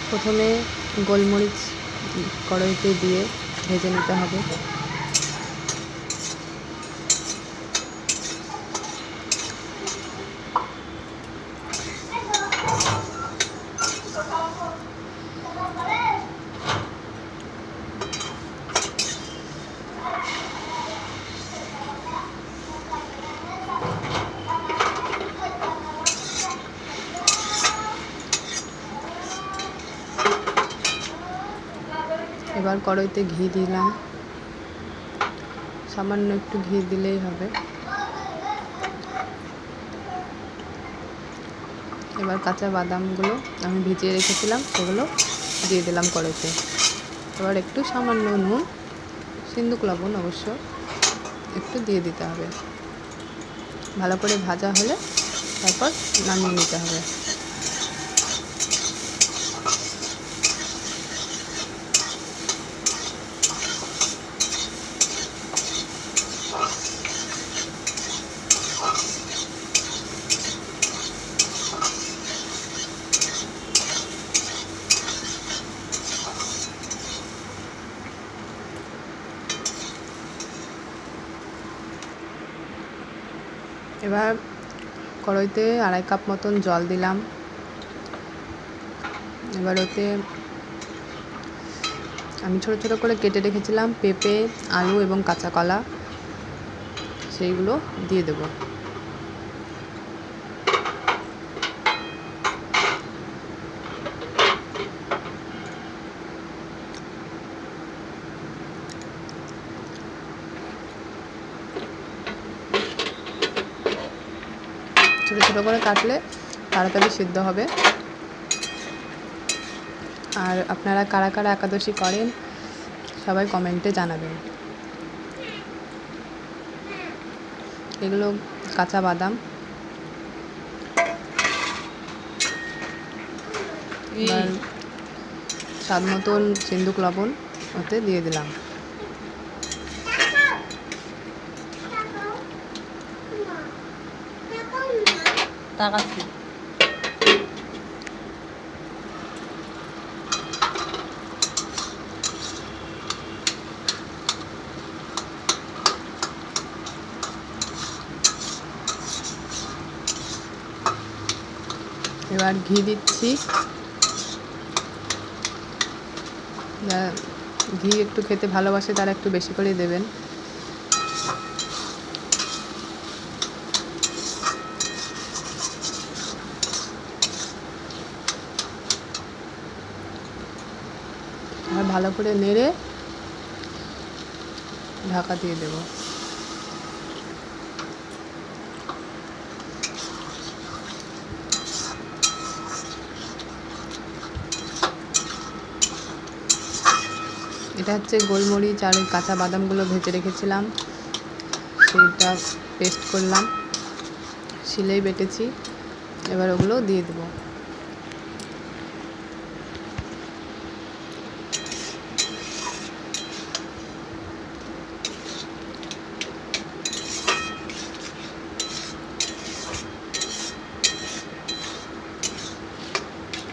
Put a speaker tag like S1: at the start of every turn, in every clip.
S1: প্রথমে গোলমরিচ কড়াইতে দিয়ে ভেজে নিতে হবে। এবার কড়াইতে ঘি দিলাম, সামান্য একটু ঘি দিলেই হবে। এবার কাঁচা বাদামগুলো আমি ভিজিয়ে রেখেছিলাম সেগুলো দিয়ে দিলাম কড়াইতে। এবার একটু সামান্য নুন, সিন্দুক লবণ অবশ্য একটু দিয়ে দিতে হবে। ভালো করে ভাজা হলে তারপর নামিয়ে নিতে হবে। এবার কড়াইতে 2.5 কাপ মতন জল দিলাম। এবার ওতে আমি ছোট ছোট করে কেটে রেখেছিলাম পেঁপে, আলু এবং কাঁচা কলা, সেইগুলো দিয়ে দেব। ছোটো ছোটো করে কাটলে তাড়াতাড়ি সিদ্ধ হবে। আর আপনারা কারা কারা একাদশী করেন সবাই কমেন্টে জানাবেন। এগুলো কাঁচা বাদাম, এবার স্বাদ মতন সিন্দুক লবণ ওতে দিয়ে দিলাম। এবার ঘি দিচ্ছি। ঘি একটু খেতে ভালোবাসে তারা একটু বেশি করে দেবেন। আর ভালো করে নেড়ে ঢাকা দিয়ে দেব। এটা হচ্ছে গোলমরিচ আর কাঁচা বাদামগুলো ভেজে রেখেছিলাম, সেইটা পেস্ট করলাম, শিলেই বেটেছি। এবার ওগুলো দিয়ে দেবো।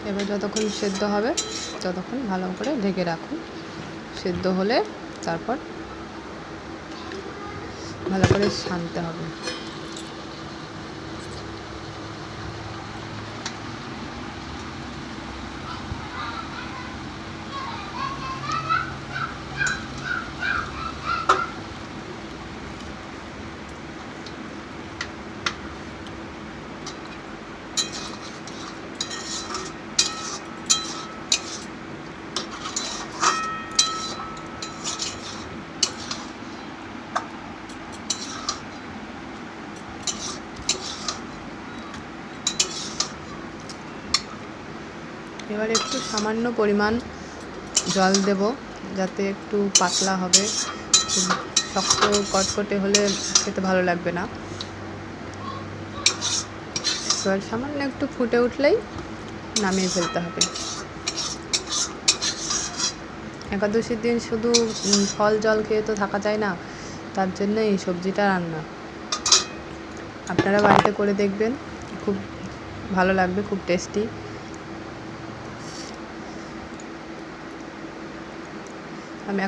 S1: এবার যতক্ষণ সেদ্ধ হবে ততক্ষণ ভালো করে ঢেকে রাখুন। সেদ্ধ হলে তারপর ভালো করে সানতে হবে। এবার একটু সামান্য পরিমাণ জল দেব, যাতে একটু পাতলা হবে। শক্ত কটকটে হলে খেতে ভালো লাগবে না। এবার সামান্য একটু ফুটে উঠলেই নামিয়ে ফেলতে হবে। একাদশীর দিন শুধু ফল জল খেয়ে তো থাকা যায় না, তার জন্য এই সবজিটা রান্না। আপনারা বাড়িতে করে দেখবেন, খুব ভালো লাগবে, খুব টেস্টি। আমি